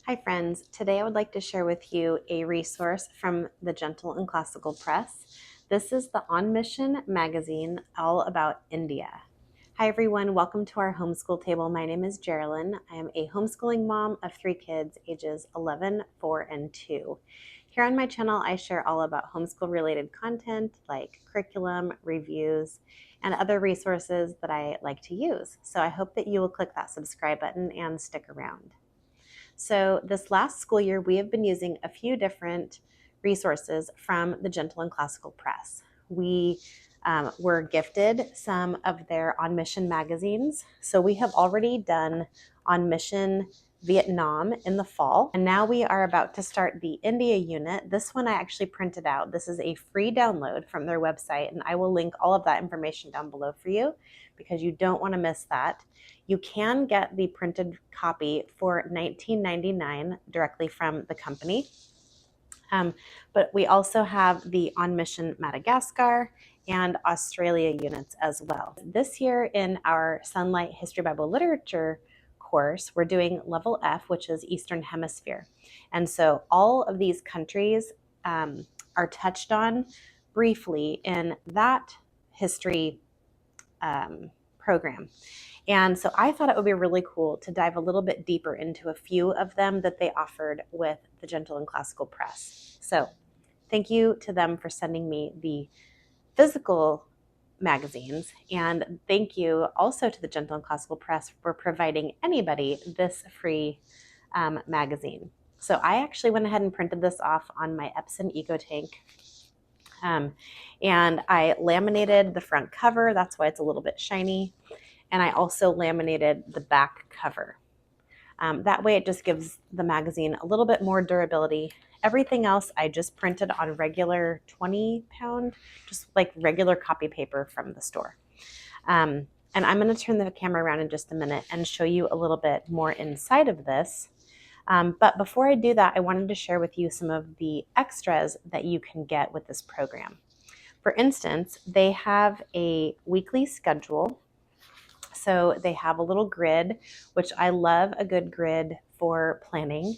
Hi friends, today I would like to share with you a resource from the Gentle+Classical press. This is the On Mission magazine all about India. Hi everyone, welcome to our homeschool table. My name is Geraldine. I am a homeschooling mom of 3 kids ages 11, 4, and 2. Here on my channel I share all about homeschool related content like curriculum, reviews, and other resources that I like to use. So I hope that you will click that subscribe button and stick around. So this last school year, we have been using a few different resources from the Gentle+Classical press. We were gifted some of their On Mission magazines. So we have already done On Mission Vietnam in the fall, and now we are about to start the India unit. This one I actually printed out. This is a free download from their website, and I will link all of that information down below for you because you don't want to miss that. You can get the printed copy for $19.99 directly from the company. But we also have the On Mission Madagascar and Australia units as well. This year in our Sunlight History Bible Literature course, we're doing level F, which is Eastern Hemisphere. And so all of these countries are touched on briefly in that history program. And so I thought it would be really cool to dive a little bit deeper into a few of them that they offered with the Gentle+Classical press. So thank you to them for sending me the physical magazines. And thank you also to the Gentle+Classical press for providing anybody this free magazine. So I actually went ahead and printed this off on my Epson EcoTank. And I laminated the front cover. That's why it's a little bit shiny. And I also laminated the back cover. That way it just gives the magazine a little bit more durability. Everything else I just printed on regular 20-pound, just like regular copy paper from the store. And I'm going to turn the camera around in just a minute and show you a little bit more inside of this. But before I do that, I wanted to share with you some of the extras that you can get with this program. For instance, they have a weekly schedule. So they have a little grid, which I love a good grid for planning.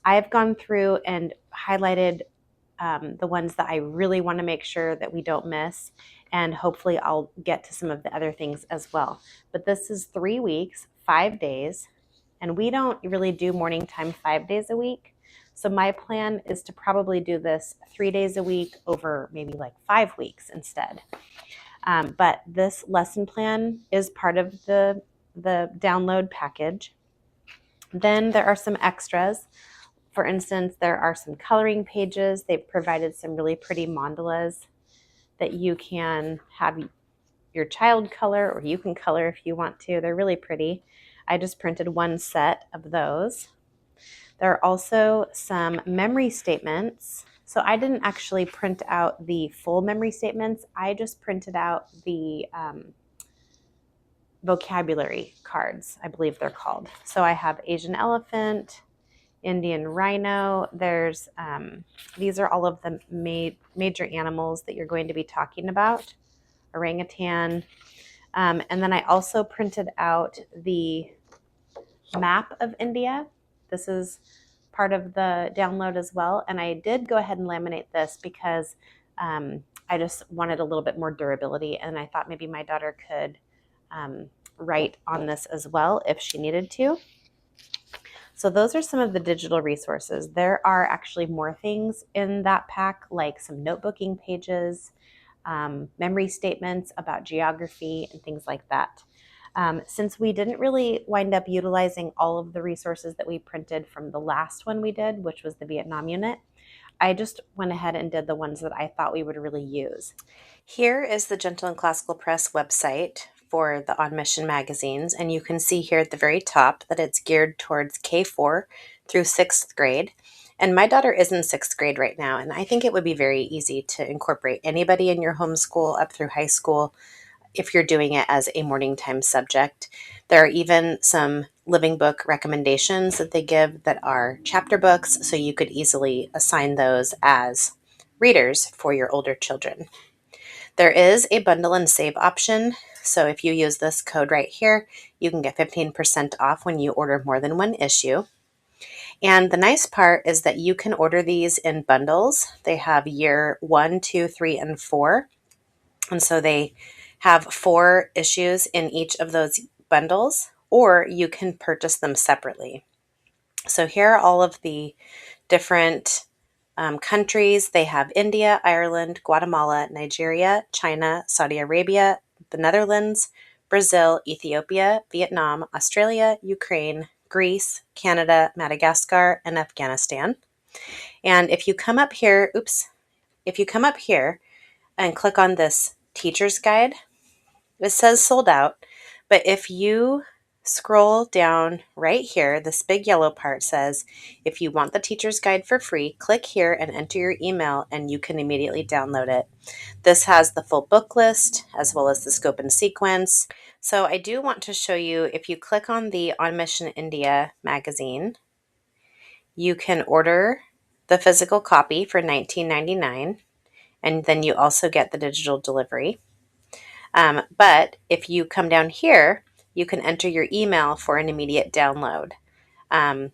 I have gone through and highlighted the ones that I really want to make sure that we don't miss, and hopefully I'll get to some of the other things as well. But this is 3 weeks, 5 days, and we don't really do morning time 5 days a week. So my plan is to probably do this 3 days a week over maybe like 5 weeks instead. But this lesson plan is part of the download package. Then there are some extras. For instance, there are some coloring pages. They've provided some really pretty mandalas that you can have your child color, or you can color if you want to. They're really pretty. I just printed one set of those. There are also some memory statements. So I didn't actually print out the full memory statements. I just printed out the vocabulary cards, I believe they're called. So I have Asian elephant, Indian rhino. There's these are all of the major animals that you're going to be talking about. Orangutan. And then I also printed out the map of India. This is part of the download as well. And I did go ahead and laminate this because I just wanted a little bit more durability, and I thought maybe my daughter could write on this as well if she needed to. So those are some of the digital resources. There are actually more things in that pack, like some notebooking pages, memory statements about geography and things like that. Since we didn't really wind up utilizing all of the resources that we printed from the last one we did, which was the Vietnam unit, I just went ahead and did the ones that I thought we would really use. Here is the Gentle+Classical Press website for the On Mission magazines, and you can see here at the very top that it's geared towards K4 through 6th grade. And my daughter is in 6th grade right now, and I think it would be very easy to incorporate anybody in your homeschool up through high school if you're doing it as a morning time subject. There are even some living book recommendations that they give that are chapter books, so you could easily assign those as readers for your older children. There is a bundle and save option, so if you use this code right here, you can get 15% off when you order more than one issue. And the nice part is that you can order these in bundles. They have year 1, 2, 3, and 4. And so they have 4 issues in each of those bundles, or you can purchase them separately. So here are all of the different countries. They have India, Ireland, Guatemala, Nigeria, China, Saudi Arabia, the Netherlands, Brazil, Ethiopia, Vietnam, Australia, Ukraine, Greece, Canada, Madagascar, and Afghanistan. And if you come up here, if you come up here and click on this teacher's guide, it says sold out, but if you scroll down right here, this big yellow part says, if you want the teacher's guide for free, click here and enter your email and you can immediately download it. This has the full book list as well as the scope and sequence. So I do want to show you, if you click on the On Mission India magazine, you can order the physical copy for $19.99, and then you also get the digital delivery. But if you come down here, you can enter your email for an immediate download.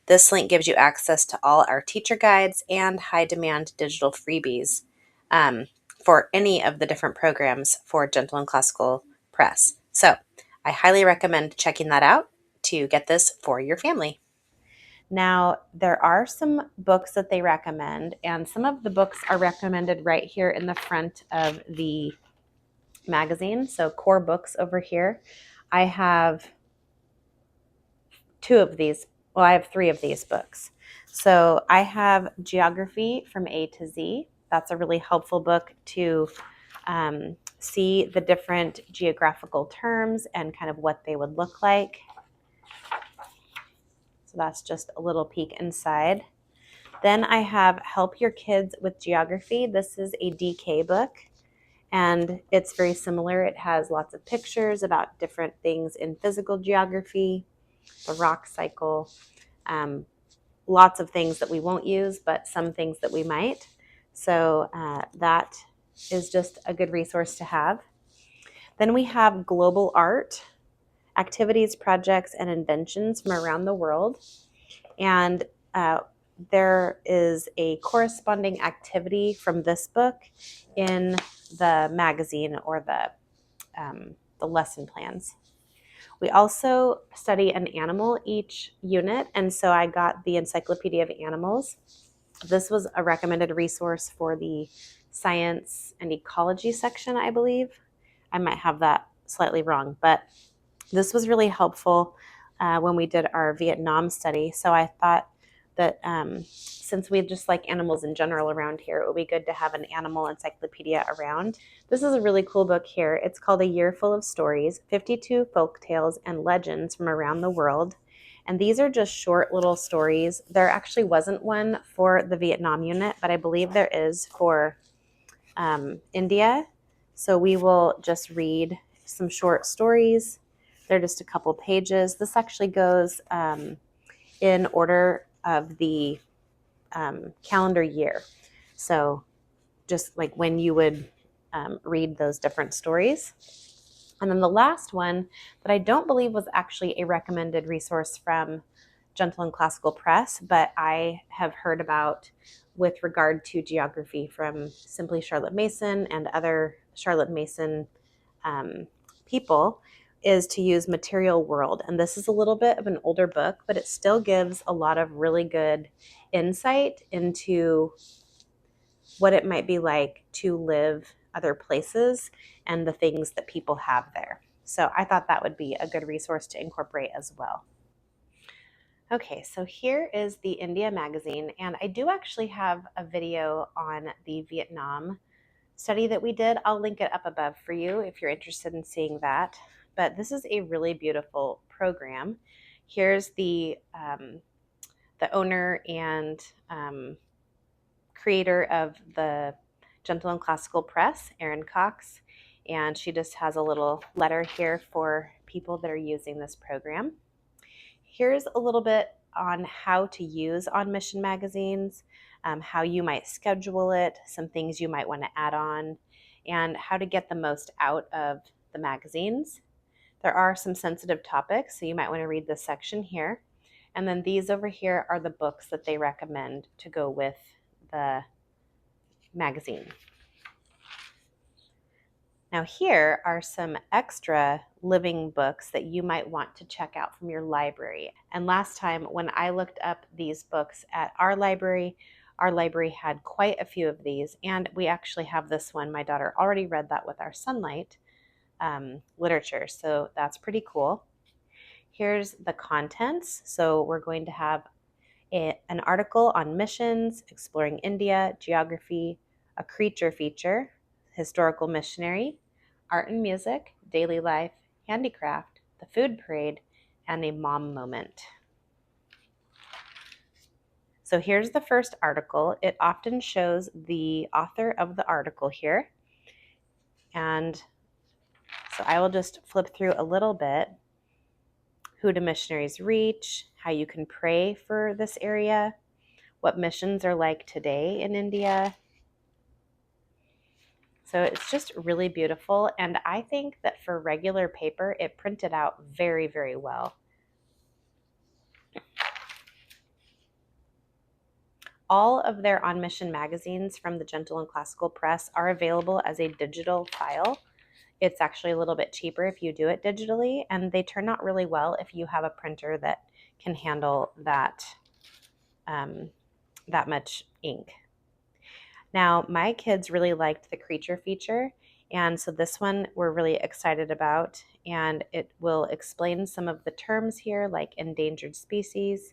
This link gives you access to all our teacher guides and high demand digital freebies for any of the different programs for Gentle and Classical Press. So I highly recommend checking that out to get this for your family. Now, there are some books that they recommend, and some of the books are recommended right here in the front of the magazine. So core books over here. I have 2 of these. Well, I have 3 of these books. So I have Geography from A to Z. That's a really helpful book to see the different geographical terms and kind of what they would look like. So that's just a little peek inside. Then I have Help Your Kids with Geography. This is a DK book, and it's very similar. It has lots of pictures about different things in physical geography, the rock cycle, lots of things that we won't use, but some things that we might. So that is just a good resource to have. Then we have Global Art, Activities, Projects, and Inventions from around the world. And there is a corresponding activity from this book in the magazine or the lesson plans. We also study an animal each unit, and so I got the Encyclopedia of Animals. This was a recommended resource for the science and ecology section, I believe. I might have that slightly wrong, but this was really helpful when we did our Vietnam study. So I thought that since we just like animals in general around here, it would be good to have an animal encyclopedia around. This is a really cool book here. It's called A Year Full of Stories, 52 Folk Tales and Legends from Around the World. And these are just short little stories. There actually wasn't one for the Vietnam unit, but I believe there is for India. So we will just read some short stories. They're just a couple pages. This actually goes in order of the calendar year. So just like when you would read those different stories. And then the last one that I don't believe was actually a recommended resource from Gentle and Classical Press, but I have heard about with regard to geography from Simply Charlotte Mason and other Charlotte Mason people, is to use Material World. And this is a little bit of an older book, but it still gives a lot of really good insight into what it might be like to live other places and the things that people have there. So I thought that would be a good resource to incorporate as well. Okay, so here is the India magazine, and I do actually have a video on the Vietnam study that we did. I'll link it up above for you if you're interested in seeing that. But this is a really beautiful program. Here's the owner and creator of the Gentle and Classical Press, Erin Cox, and she just has a little letter here for people that are using this program. Here's a little bit on how to use On Mission magazines, how you might schedule it, some things you might want to add on, and how to get the most out of the magazines. There are some sensitive topics, so you might want to read this section here. And then these over here are the books that they recommend to go with the magazine. Now here are some extra living books that you might want to check out from your library. And last time when I looked up these books at our library had quite a few of these, and we actually have this one. My daughter already read that with our Sunlight literature, so that's pretty cool. Here's the contents. So we're going to have an article on missions, exploring India, geography, a creature feature, historical missionary, art and music, daily life, handicraft, the food parade, and a mom moment. So here's the first article. It often shows the author of the article here. And so I will just flip through a little bit. Who do missionaries reach? How you can pray for this area? What missions are like today in India? So it's just really beautiful. And I think that for regular paper, it printed out very, very well. All of their On Mission magazines from the Gentle and Classical Press are available as a digital file. It's actually a little bit cheaper if you do it digitally, and they turn out really well if you have a printer that can handle that much ink. Now, my kids really liked the creature feature, and so this one we're really excited about, and it will explain some of the terms here like endangered species.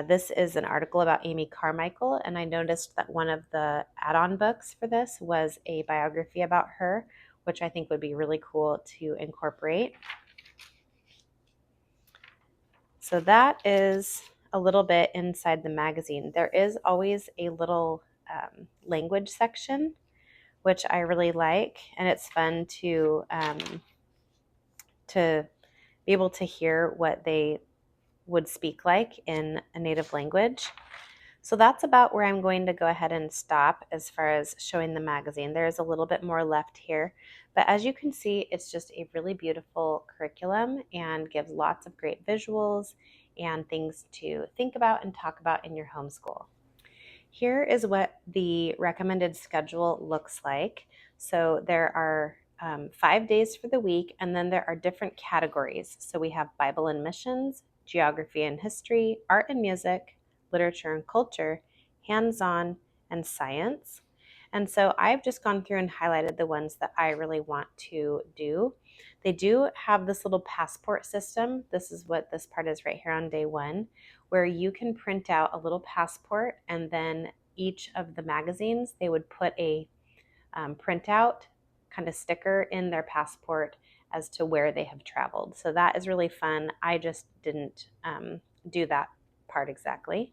This is an article about Amy Carmichael, and I noticed that one of the add-on books for this was a biography about her, which I think would be really cool to incorporate. So that is a little bit inside the magazine. There is always a little language section, which I really like, and it's fun to be able to hear what they would speak like in a native language. So that's about where I'm going to go ahead and stop as far as showing the magazine. There's a little bit more left here, but as you can see, it's just a really beautiful curriculum and gives lots of great visuals and things to think about and talk about in your homeschool. Here is what the recommended schedule looks like. So there are 5 days for the week, and then there are different categories. So we have Bible and missions, geography and history, art and music, literature and culture, hands-on, and science. And so I've just gone through and highlighted the ones that I really want to do. They do have this little passport system. This is what this part is right here on day 1, where you can print out a little passport, and then each of the magazines, they would put a printout kind of sticker in their passport as to where they have traveled. So that is really fun. I just didn't do that part exactly.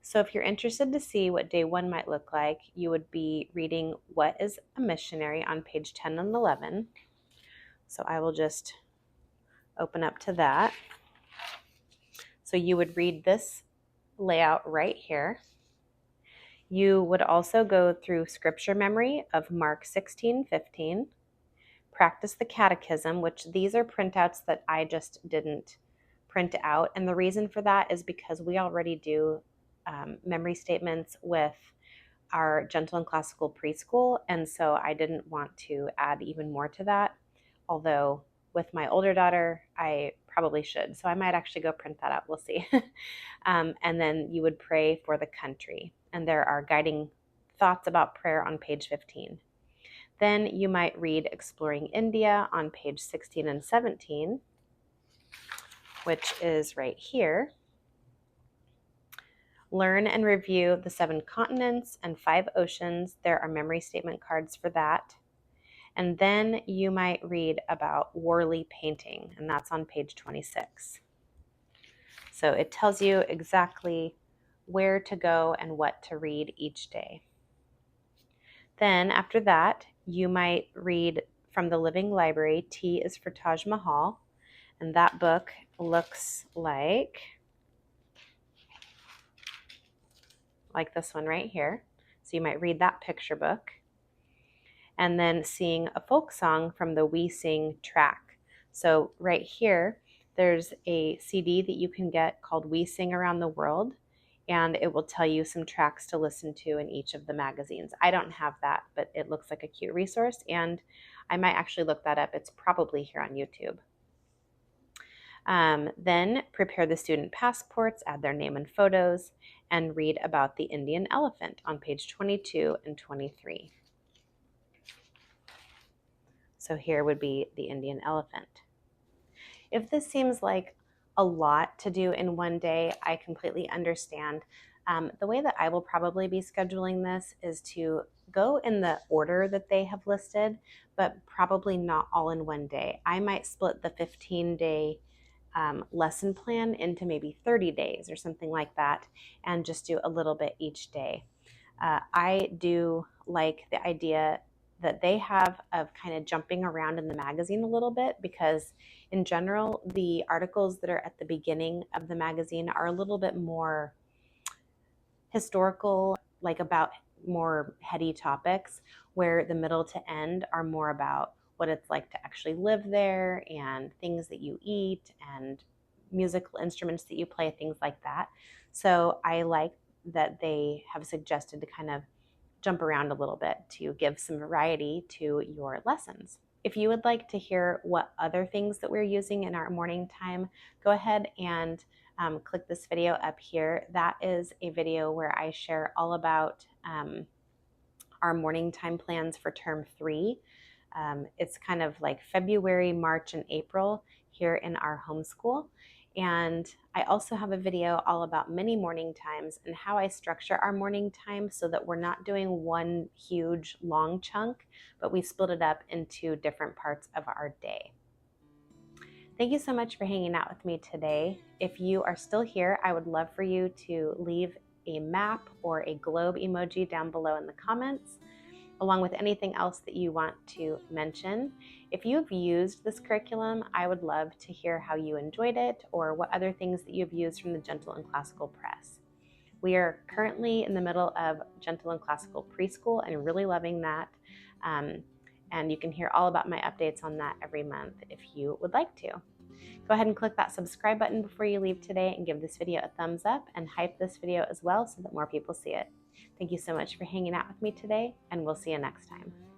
So if you're interested to see what day 1 might look like, you would be reading What is a Missionary on page 10 and 11. So I will just open up to that. So you would read this layout right here. You would also go through scripture memory of Mark 16:15, practice the catechism, which these are printouts that I just didn't print out. And the reason for that is because we already do memory statements with our Gentle and Classical preschool. And so I didn't want to add even more to that. Although with my older daughter, I probably should. So I might actually go print that out. We'll see. And then you would pray for the country. And there are guiding thoughts about prayer on page 15. Then you might read Exploring India on page 16 and 17, which is right here. Learn and review the 7 continents and 5 oceans. There are memory statement cards for that. And then you might read about Worley painting, and that's on page 26. So it tells you exactly where to go and what to read each day. Then after that, you might read from the Living Library, T is for Taj Mahal, and that book looks like this one right here. So you might read that picture book. And then Seeing a Folk Song from the We Sing track. So right here, there's a CD that you can get called We Sing Around the World, and it will tell you some tracks to listen to in each of the magazines. I don't have that, but it looks like a cute resource, and I might actually look that up. It's probably here on YouTube. Then prepare the student passports, add their name and photos, and read about the Indian elephant on page 22 and 23. So here would be the Indian elephant. If this seems like a lot to do in one day, I completely understand. The way that I will probably be scheduling this is to go in the order that they have listed, but probably not all in one day. I might split the 15-day lesson plan into maybe 30 days or something like that, and just do a little bit each day. I do like the idea that they have of kind of jumping around in the magazine a little bit, because in general, the articles that are at the beginning of the magazine are a little bit more historical, like about more heady topics, where the middle to end are more about what it's like to actually live there and things that you eat and musical instruments that you play, things like that. So I like that they have suggested to kind of jump around a little bit to give some variety to your lessons. If you would like to hear what other things that we're using in our morning time, go ahead and click this video up here. That is a video where I share all about our morning time plans for term 3. It's kind of like February, March, and April here in our homeschool. And I also have a video all about mini morning times and how I structure our morning time so that we're not doing one huge long chunk, but we split it up into different parts of our day. Thank you so much for hanging out with me today. If you are still here, I would love for you to leave a map or a globe emoji down below in the comments, along with anything else that you want to mention. If you've used this curriculum, I would love to hear how you enjoyed it or what other things that you've used from the Gentle and Classical Press. We are currently in the middle of Gentle and Classical Preschool and really loving that. And you can hear all about my updates on that every month if you would like to. Go ahead and click that subscribe button before you leave today and give this video a thumbs up and hype this video as well so that more people see it. Thank you so much for hanging out with me today, and we'll see you next time.